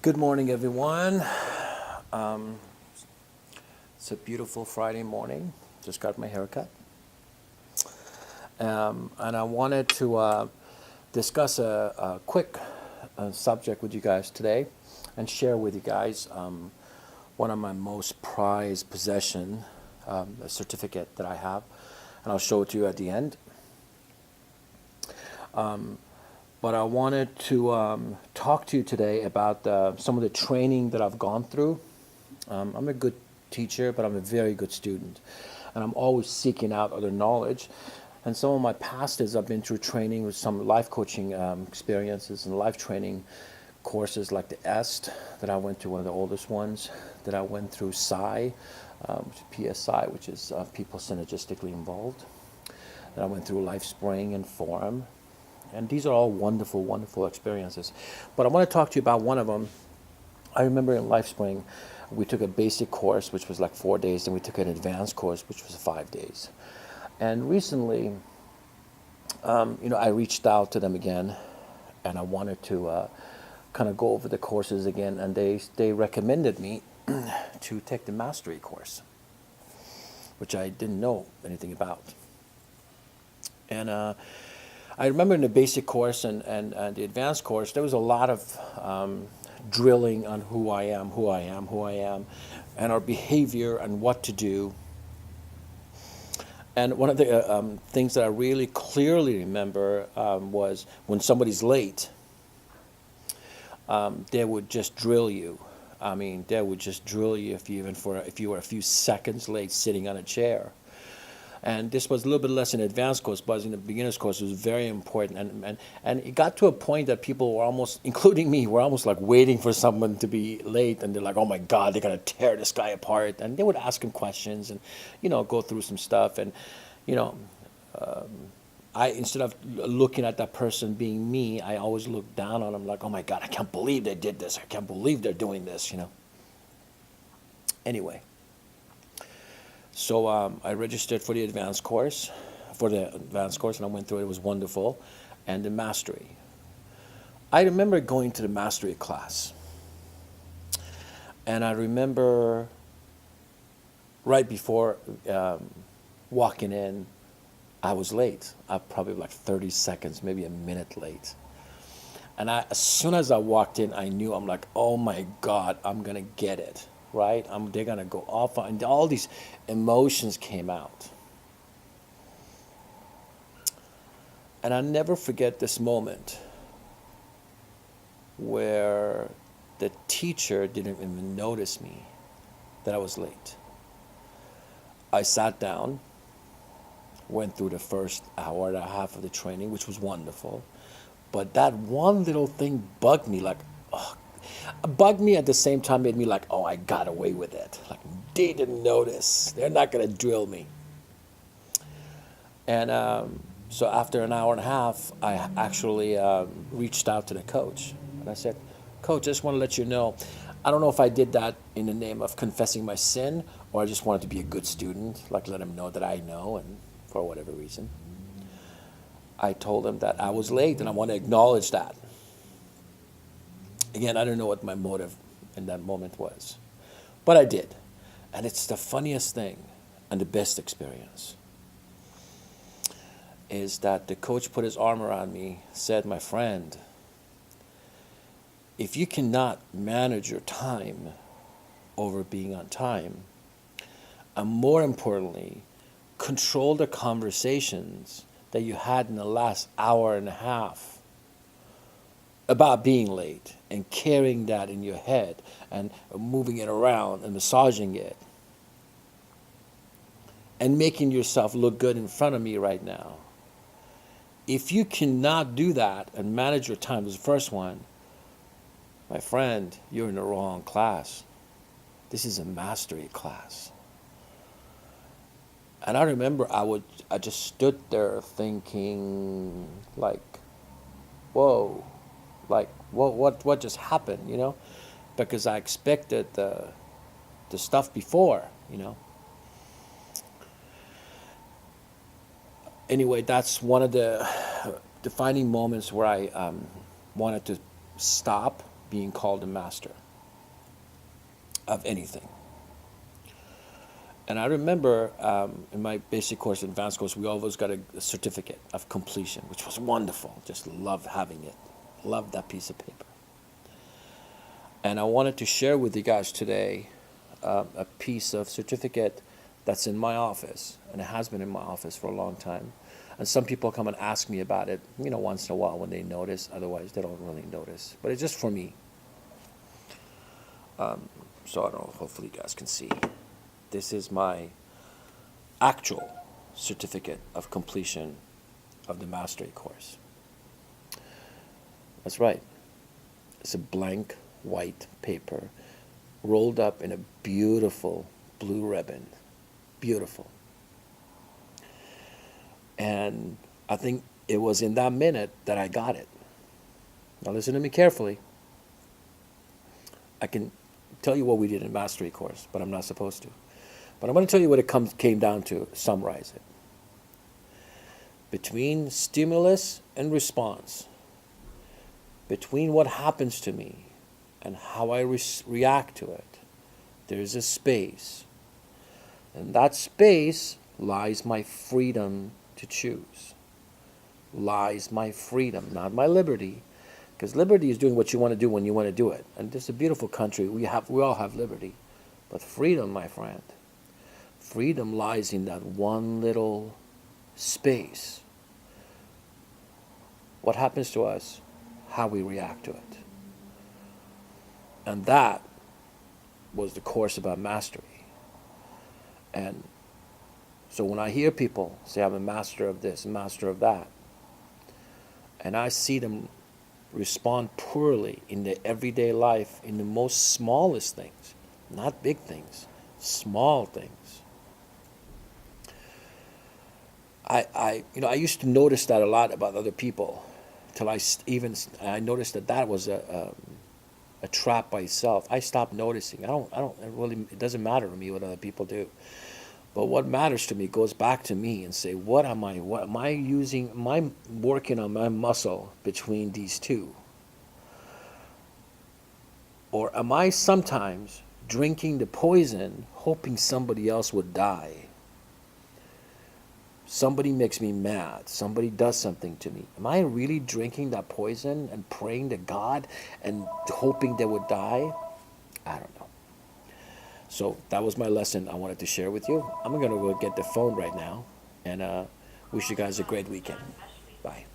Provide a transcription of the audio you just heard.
Good morning, everyone. Um, it's a beautiful Friday morning. Just got my haircut. And I wanted to discuss a quick subject with you guys today and share with you guys one of my most prized possession, a certificate that I have. And I'll show it to you at the end. But I wanted to talk to you today about some of the training that I've gone through. I'm a good teacher, but I'm a very good student. And I'm always seeking out other knowledge. And some of my past is I've been through training with some life coaching experiences and life training courses like the EST that I went through, one of the oldest ones, that I went through PSI, which is PSI, which is people synergistically involved. That I went through LifeSpring and Forum. And these are all wonderful, wonderful experiences. But I want to talk to you about one of them. I remember in LifeSpring, we took a basic course, which was like 4 days, and we took an advanced course, which was 5 days. And recently, I reached out to them again, and I wanted to kind of go over the courses again, and they recommended me to take the mastery course, which I didn't know anything about. And I remember in the basic course and the advanced course, there was a lot of drilling on who I am, and our behavior and what to do. And one of the things that I really clearly remember was when somebody's late, they would just drill you. I mean, they would just drill you if you were a few seconds late sitting on a chair. And this was a little bit less in advanced course, but in the beginner's course it was very important. And it got to a point that people were almost, including me, were almost like waiting for someone to be late. And they're like, oh my God, they're going to tear this guy apart. And they would ask him questions and, go through some stuff. And, instead of looking at that person being me, I always looked down on them like, oh my God, I can't believe they did this. I can't believe they're doing this, Anyway. So I registered for the advanced course, and I went through it. It was wonderful. And the mastery. I remember going to the mastery class. And I remember right before walking in, I was late. I probably like 30 seconds, maybe a minute late. And as soon as I walked in, I knew, I'm like, oh my God, I'm going to get it. Right? They're going to go off, and all these emotions came out. And I'll never forget this moment where the teacher didn't even notice me, that I was late. I sat down, went through the first hour and a half of the training, which was wonderful. But that one little thing bugged me, like, oh, bugged me at the same time, made me like, oh, I got away with it. Like, they didn't notice. They're not going to drill me. And so after an hour and a half, I actually reached out to the coach. And I said, Coach, I just want to let you know, I don't know if I did that in the name of confessing my sin, or I just wanted to be a good student, like let him know that I know, and for whatever reason. I told him that I was late, and I want to acknowledge that. Again, I don't know what my motive in that moment was, but I did. And it's the funniest thing and the best experience is that the coach put his arm around me, said, my friend, if you cannot manage your time over being on time, and more importantly, control the conversations that you had in the last hour and a half about being late and carrying that in your head and moving it around and massaging it and making yourself look good in front of me right now. If you cannot do that and manage your time, as the first one, my friend, you're in the wrong class. This is a mastery class. And I remember I just stood there thinking like, whoa. Like, what just happened, Because I expected the stuff before, Anyway, that's one of the defining moments where I wanted to stop being called a master of anything. And I remember in my basic course, advanced course, we always got a certificate of completion, which was wonderful. Just loved having it. Loved that piece of paper. And I wanted to share with you guys today a piece of certificate that's in my office, and it has been in my office for a long time. And some people come and ask me about it, once in a while when they notice. Otherwise, they don't really notice. But it's just for me. So I don't know, hopefully you guys can see. This is my actual certificate of completion of the mastery course. That's right. It's a blank white paper rolled up in a beautiful blue ribbon. Beautiful. And I think it was in that minute that I got it. Now listen to me carefully. I can tell you what we did in mastery course, but I'm not supposed to. But I'm going to tell you what it came down to, summarize it. Between stimulus and response, between what happens to me and how I react to it, there's a space. And that space lies my freedom to choose. Lies my freedom, not my liberty. Because liberty is doing what you want to do when you want to do it. And this is a beautiful country. We all have liberty. But freedom, my friend, freedom lies in that one little space. What happens to us, how we react to it. And that was the course about mastery. And so when I hear people say, I'm a master of this, a master of that, and I see them respond poorly in their everyday life, in the most smallest things, not big things, small things. I used to notice that a lot about other people, till I noticed that was a trap by itself. I stopped noticing. It doesn't matter to me what other people do. But what matters to me goes back to me and say, what am I using? Am I working on my muscle between these two? Or am I sometimes drinking the poison, hoping somebody else would die? Somebody makes me mad. Somebody does something to me. Am I really drinking that poison and praying to God and hoping they would die? I don't know. So that was my lesson I wanted to share with you. I'm going to go get the phone right now and wish you guys a great weekend. Bye.